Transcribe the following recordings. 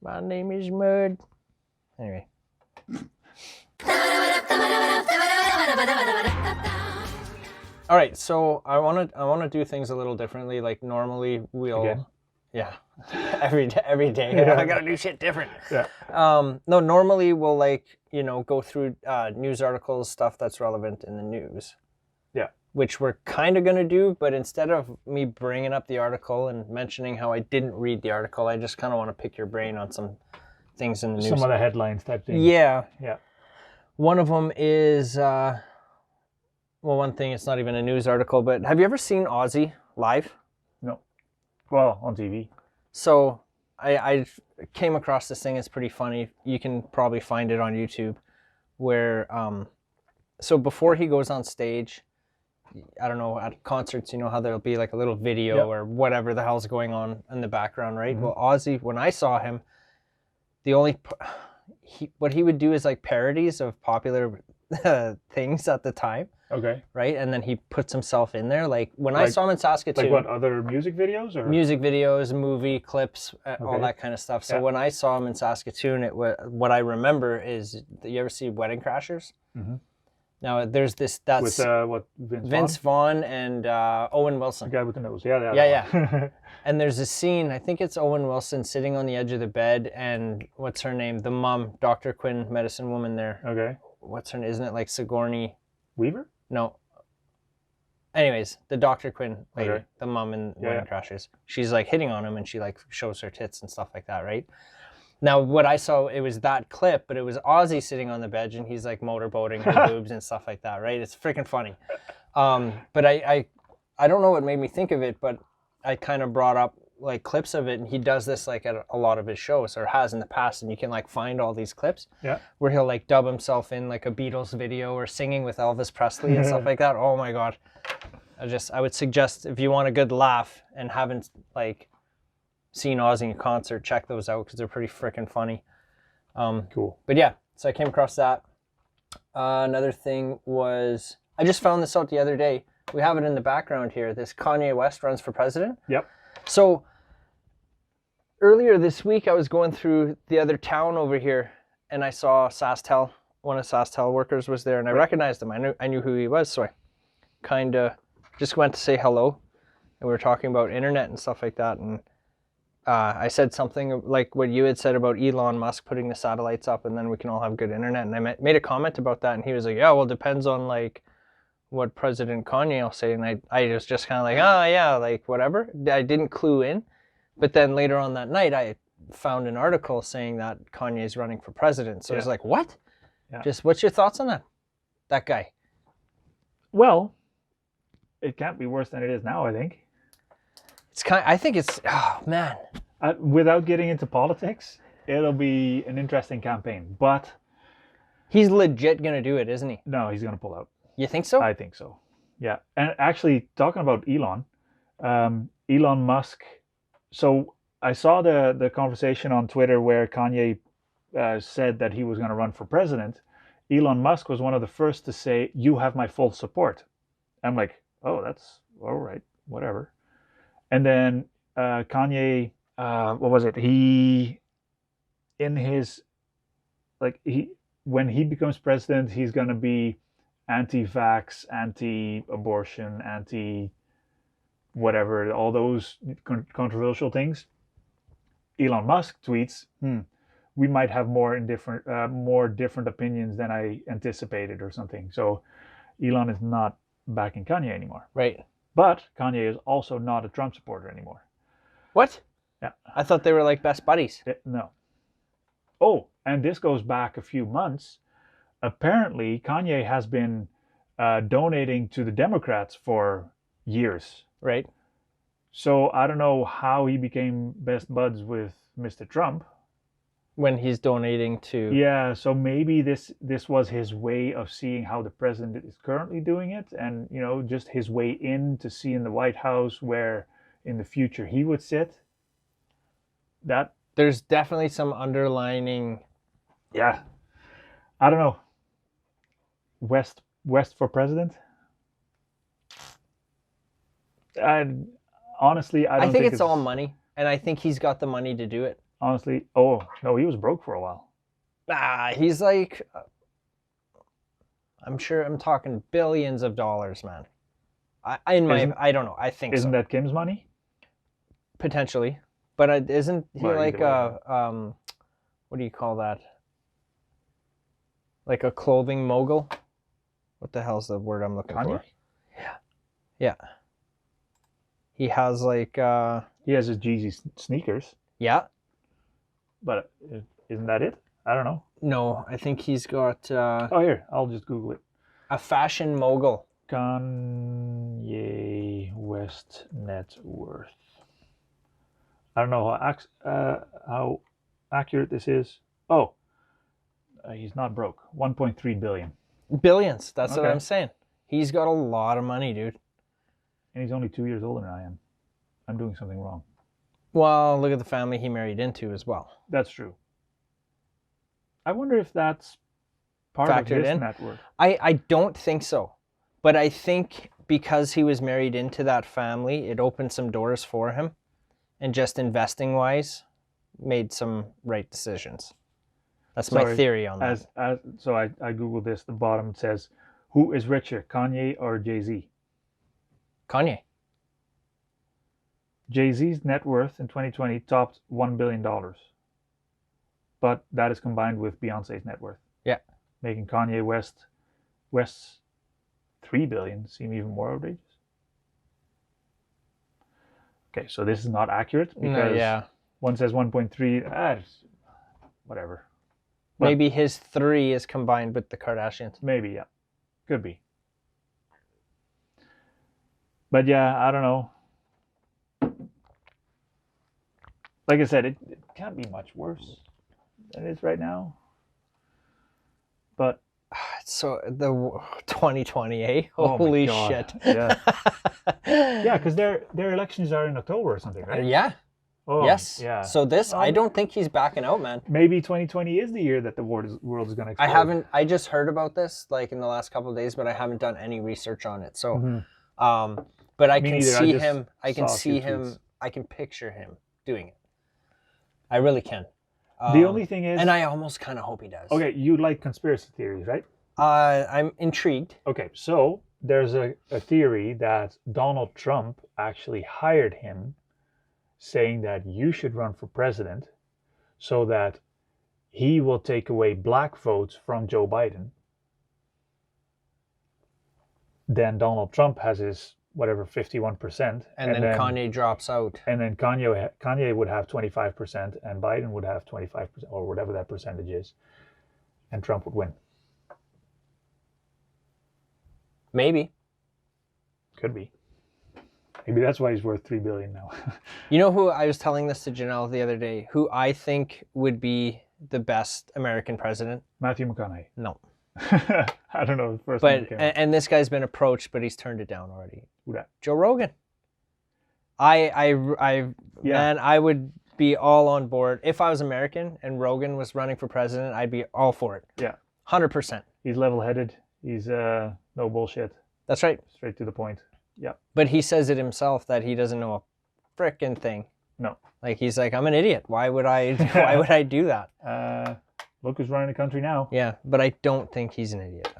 My name is Mud. Anyway. All right, so I want to do things a little differently. Like normally we'll, Again? yeah, every day. Yeah. I gotta do shit different. Yeah. No, normally we'll go through news articles, stuff that's relevant in the news. Yeah. Which we're kind of gonna do, but instead of me bringing up the article and mentioning how I didn't read the article, I just kind of want to pick your brain on some things in the news. Some of the headlines type thing. Yeah. Yeah. One of them is. Well, one thing, it's not even a news article, but have you ever seen Ozzy live? No. Well, on TV. So I came across this thing. It's pretty funny. You can probably find it on YouTube where, so before he goes on stage, I don't know, at concerts, you know how there'll be like a little video or whatever the hell's going on in the background, right? Mm-hmm. Well, Ozzy, when I saw him, what he would do is like parodies of popular things at the time. Okay. Right? And then he puts himself in there. Like when I saw him in Saskatoon. Like what, other music videos? Or music videos, movie clips, all that kind of stuff. So when I saw him in Saskatoon, what I remember is, you ever see Wedding Crashers? Mm-hmm. Now there's this, that's with Vince Vaughn and Owen Wilson. The guy with the nose. Yeah. And there's a scene, I think it's Owen Wilson sitting on the edge of the bed, and what's her name? The mom, Dr. Quinn, medicine woman there. Okay. What's her name? Isn't it like Sigourney Weaver? No. Anyways, the Dr. Quinn lady, Okay. the mom in Wedding Crashers, she's like hitting on him and she like shows her tits and stuff like that, right? Now, what I saw, it was that clip, but it was Ozzy sitting on the bench and he's like motorboating her boobs and stuff like that, right? It's freaking funny. But I don't know what made me think of it, but I kind of brought up like clips of it, and he does this like at a lot of his shows, or has in the past, and you can like find all these clips where he'll like dub himself in like a Beatles video or singing with Elvis Presley and stuff like that. Oh my God. I would suggest, if you want a good laugh and haven't like seen Ozzy in concert, check those out because they're pretty freaking funny. Cool. But yeah, so I came across that. Another thing was, I just found this out the other day. We have it in the background here. This Kanye West runs for president. Yep. So earlier this week, I was going through the other town over here, and I saw SaskTel. One of SaskTel workers was there, and I recognized him. I knew who he was, so I kind of just went to say hello. And we were talking about internet and stuff like that, and I said something like what you had said about Elon Musk putting the satellites up, and then we can all have good internet. And I made a comment about that, and he was like, "Yeah, well, it depends on like what President Kanye will say." And I was just kind of like, "Oh yeah, like whatever." I didn't clue in. But then later on that night, I found an article saying that Kanye's running for president. So I was like, what? Yeah. Just what's your thoughts on that guy? Well, it can't be worse than it is now, I think. I think it's, oh man. Without getting into politics, it'll be an interesting campaign. But he's legit going to do it, isn't he? No, he's going to pull out. You think so? I think so. Yeah. And actually, talking about Elon Musk. So I saw the conversation on Twitter where Kanye said that he was going to run for president. Elon Musk was one of the first to say, "You have my full support." I'm like, oh, that's all right, whatever. And then Kanye, what was it? When he becomes president, he's going to be anti-vax, anti-abortion, whatever, all those controversial things. Elon Musk tweets, "We might have more different opinions than I anticipated," or something. So Elon is not backing Kanye anymore. Right. But Kanye is also not a Trump supporter anymore. What? Yeah. I thought they were like best buddies. No. Oh, and this goes back a few months. Apparently, Kanye has been donating to the Democrats for years. Right. So I don't know how he became best buds with Mr. Trump. When he's donating to... Yeah, so maybe this was his way of seeing how the president is currently doing it, and, you know, just his way in to see in the White House where in the future he would sit. There's definitely some underlining... Yeah. I don't know. West for president? Honestly, I don't think it's all money, and I think he's got the money to do it. honestly. Oh no, he was broke for a while. He's like, I'm sure I'm talking billions of dollars, man. I don't know. I think Isn't so. that Kim's money? Potentially, but isn't he Well, like either way. what do you call that? Like a clothing mogul? What the hell's the word I'm looking Kanye? for? Yeah. He has like He has his Jeezy sneakers, yeah. but isn't that it? I don't know. No, I think he's got Oh, here, I'll just Google it. a fashion mogul. Kanye West net worth. I don't know how accurate this is. Oh, he's not broke. 1.3 billion, Billions. That's what Okay. I'm saying. He's got a lot of money, dude. and he's only 2 years older than I am. I'm doing something wrong. Well, look at the family he married into as well. That's true. I wonder if that's part Factored of his in? net worth. I don't think so. But I think because he was married into that family, it opened some doors for him. And just investing wise, made some right decisions. That's my Sorry, theory on that. So I googled this. The bottom it says, "Who is richer, Kanye or Jay-Z?" Kanye. Jay-Z's net worth in 2020 topped $1 billion. But that is combined with Beyonce's net worth. Yeah. Making Kanye West's $3 billion seem even more outrageous. Okay, so this is not accurate because yeah. one says 1.3. Whatever. But- Maybe his 3 is combined with the Kardashians. Maybe, yeah. Could be. But yeah, I don't know. Like I said, it can't be much worse than it is right now. But So the 2020, eh? oh my Holy God, shit. yeah. Yeah, because their elections are in October or something, right? Yeah. Oh, Yes. Yeah. So this, I don't think he's backing out, man. Maybe 2020 is the year that the world is going to explode. I just heard about this like in the last couple of days, but I haven't done any research on it. So, Mhm. but I Me can neither, I see just him. I can saw a few see him. tweets. I can picture him doing it. I really can. The only thing is, and I almost kind of hope he does. okay, you like conspiracy theories, right? I'm intrigued. Okay, so there's a theory that Donald Trump actually hired him, saying that you should run for president so that he will take away black votes from Joe Biden. Then Donald Trump has his whatever 51%, And then Kanye drops out. and then Kanye would have 25%, and Biden would have 25%, or whatever that percentage is, and Trump would win. Maybe. Could be. Maybe that's why he's worth $3 billion now. You know who I was telling this to Janelle the other day? Who I think would be the best American president? Matthew McConaughey. No. I don't know the first But name. and this guy's been approached, but he's turned it down already. Who that? Joe Rogan. I man, I would be all on board if I was American and Rogan was running for president. I'd be all for it. Yeah. 100%. He's level-headed. He's no bullshit. That's right. Straight to the point. Yeah. But he says it himself that he doesn't know a frickin' thing. No. Like he's like, I'm an idiot. Why would I do that? Look who's running the country now. Yeah, but I don't think he's an idiot.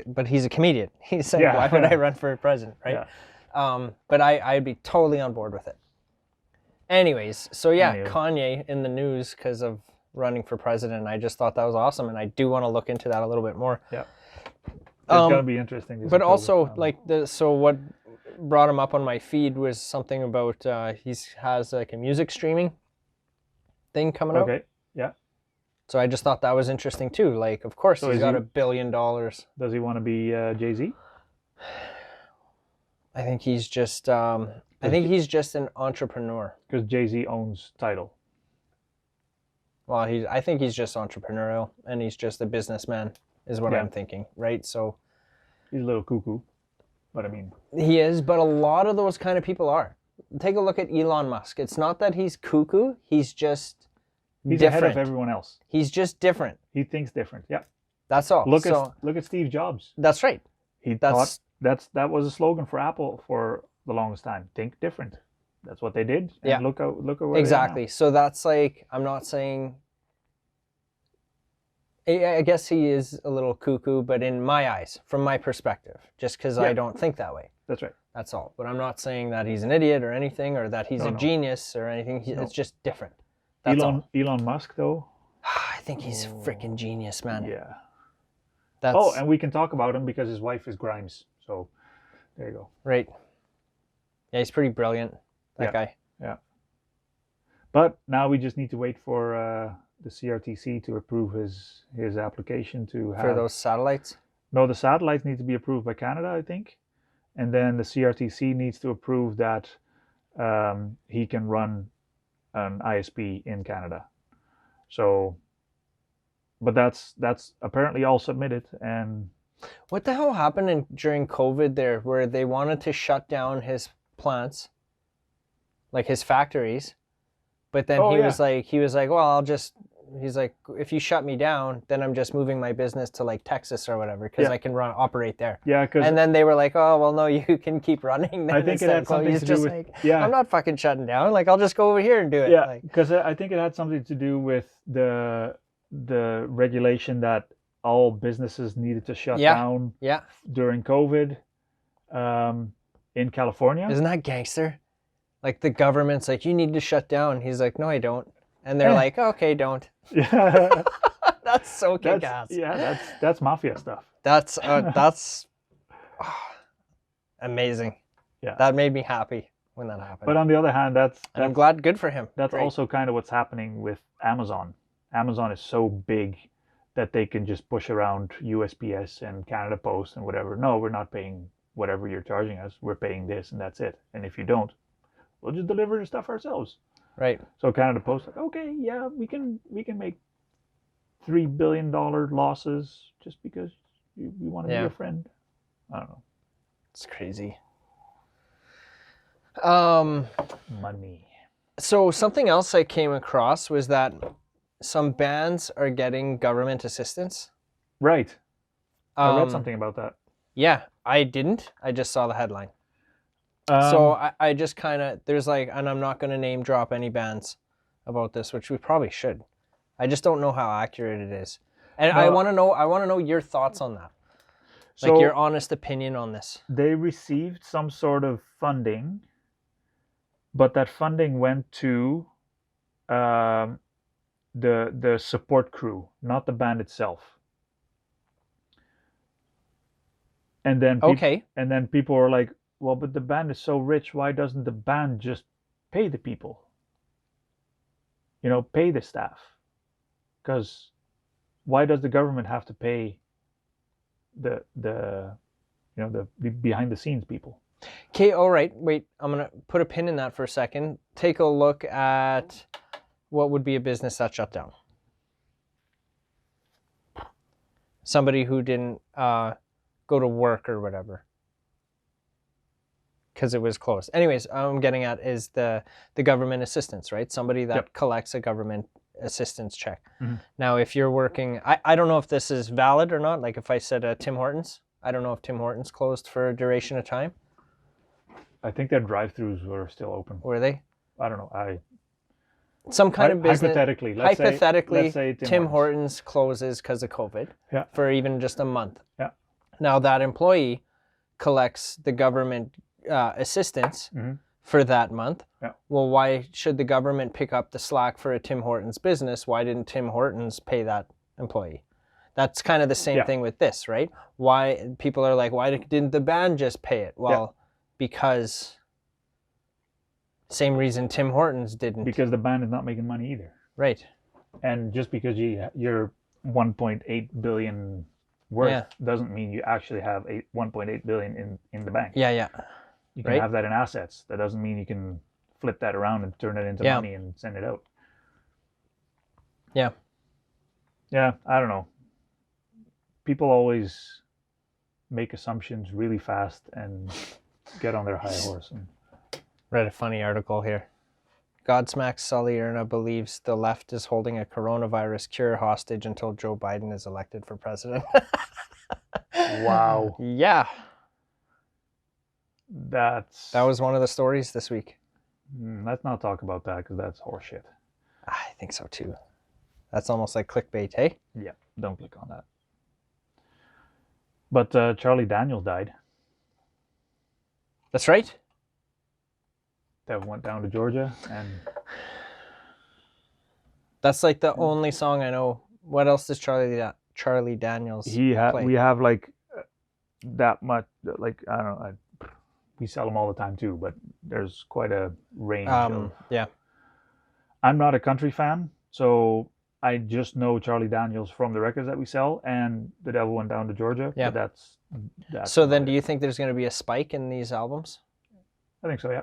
But he's a comedian. He's like, Yeah. why would I run for president, right? Yeah. But I'd be totally on board with it. Anyways, so yeah, Anyway. Kanye in the news because of running for president. I just thought that was awesome, and I do want to look into that a little bit more. Yeah. It's gonna be interesting. This But October. also, like so what brought him up on my feed was something about he has like a music streaming thing coming out. Okay. Yeah. So I just thought that was interesting too. Like, of course, So he's is got he- $1 billion. Does he want to be Jay-Z? I think he's just an entrepreneur. Because Jay-Z owns Tidal. Well, I think he's just entrepreneurial and he's just a businessman, is what Yeah. I'm thinking, right? So He's a little cuckoo, but I mean, he is, but a lot of those kind of people are. Take a look at Elon Musk. It's not that he's cuckoo, he's just he's different. ahead of everyone else. He's just different. He thinks different. Yeah. That's all. Look at Steve Jobs. That's right. He That's- thought that was a slogan for Apple for the longest time. Think different. that's what they did. And Yeah. look at where they are now. Exactly. So that's like, I'm not saying, I guess he is a little cuckoo, but in my eyes, from my perspective, just because I Yeah. don't think that way. That's right. That's all. But I'm not saying that he's an idiot or anything, or that he's a No. genius or anything. No. It's just different. That's all. Elon Musk, though. I think he's a freaking genius, man. Yeah. That's Oh, and we can talk about him because his wife is Grimes. So there you go. right. Yeah, he's pretty brilliant. That guy. Yeah. But now we just need to wait for the CRTC to approve his application to have For those satellites. No, the satellites need to be approved by Canada, I think, and then the CRTC needs to approve that he can run an ISP in Canada. So, but that's apparently all submitted. And What the hell happened during COVID there, where they wanted to shut down his plants, like his factories, but then he was like, well, he's like, if you shut me down, then I'm just moving my business to like Texas or whatever, because I can operate there. Yeah, and then they were like, oh, well, no, you can keep running. I think it had something to do with I'm not fucking shutting down. Like, I'll just go over here and do it. Yeah, because I think it had something to do with the regulation that all businesses needed to shut down during COVID in California. Isn't that gangster? Like the government's like, you need to shut down. He's like, no, I don't. And they're like, okay, don't. Yeah. That's so kick-ass. Yeah, that's mafia stuff. That's amazing. Yeah. That made me happy when that happened. But on the other hand, I'm glad, good for him. That's also kind of what's happening with Amazon. Amazon is so big that they can just push around USPS and Canada Post and whatever. No, we're not paying whatever you're charging us. We're paying this and that's it. And if you don't, we'll just deliver the stuff ourselves. Right. So Canada Post, like, okay, yeah, we can make $3 billion losses just because we want to be your friend. I don't know. It's crazy. Money. So something else I came across was that some bands are getting government assistance. Right. I read something about that. Yeah, I didn't. I just saw the headline. So I just kind of, there's like, and I'm not going to name drop any bands about this, which we probably should. I just don't know how accurate it is. And I want to know your thoughts on that. Like your honest opinion on this. They received some sort of funding, but that funding went to the support crew, not the band itself. And then and then people were like, well, but the band is so rich, why doesn't the band just pay the people? You know, pay the staff. Because why does the government have to pay the behind the scenes people? Okay, all right. Wait, I'm going to put a pin in that for a second. Take a look at what would be a business that shut down. Somebody who didn't go to work or whatever, because it was closed. Anyways, I'm getting at is the government assistance, right? Somebody that collects a government assistance check. Mm-hmm. Now, if you're working, I don't know if this is valid or not. Like if I said Tim Hortons, I don't know if Tim Hortons closed for a duration of time. I think their drive-thrus were still open. Were they? I don't know. Some kind of business. Hypothetically, let's say Tim Hortons closes because of COVID for even just a month. Yeah. Now that employee collects the government assistance for that month. Yeah. Well, why should the government pick up the slack for a Tim Hortons business? Why didn't Tim Hortons pay that employee? That's kind of the same thing with this, right? Why people are like, why didn't the band just pay it? Well, because same reason Tim Hortons didn't. Because the band is not making money either. Right. And just because you're 1.8 billion worth doesn't mean you actually have 1.8 billion in the bank. Yeah. You can have that in assets. That doesn't mean you can flip that around and turn it into money and send it out. Yeah. Yeah, I don't know. People always make assumptions really fast and get on their high horse. Read a funny article here. Godsmack Sully Erna believes the left is holding a coronavirus cure hostage until Joe Biden is elected for president. Wow. Yeah. That was one of the stories this week. Let's not talk about that because that's horseshit. I think so too. That's almost like clickbait, hey? Yeah, don't click on that. But Charlie Daniels died. That's right. That went down to Georgia, and That's like the only song I know. What else does Charlie Daniels play? we have like that much. Like I don't know. We sell them all the time too, but there's quite a range. Yeah. I'm not a country fan, so I just know Charlie Daniels from the records that we sell, and The Devil Went Down to Georgia. Yeah. But that's So then, do you think there's going to be a spike in these albums? I think so. Yeah.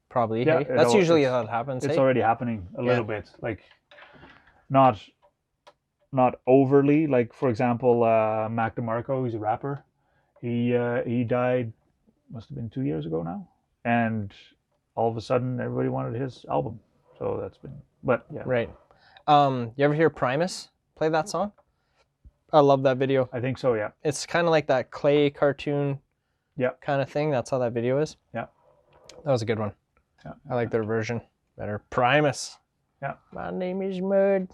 Probably. Yeah, Hey? That's usually how it happens. It's hey? already happening a little bit. Like not overly. Like for example, Mac DeMarco, he's a rapper. He died. Must have been 2 years ago now, and all of a sudden everybody wanted his album. So that's been. But yeah. Right. You ever hear Primus play that song? I love that video. I think so. Yeah. It's kind of like that clay cartoon. Yeah. Kind of thing. That's how that video is. Yeah. That was a good one. Yeah. I like their version better. Primus. Yeah. My name is Mud.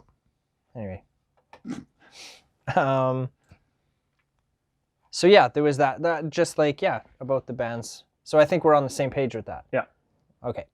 Anyway. So yeah, there was that just like, yeah, about the bands. So I think we're on the same page with that. Yeah. Okay.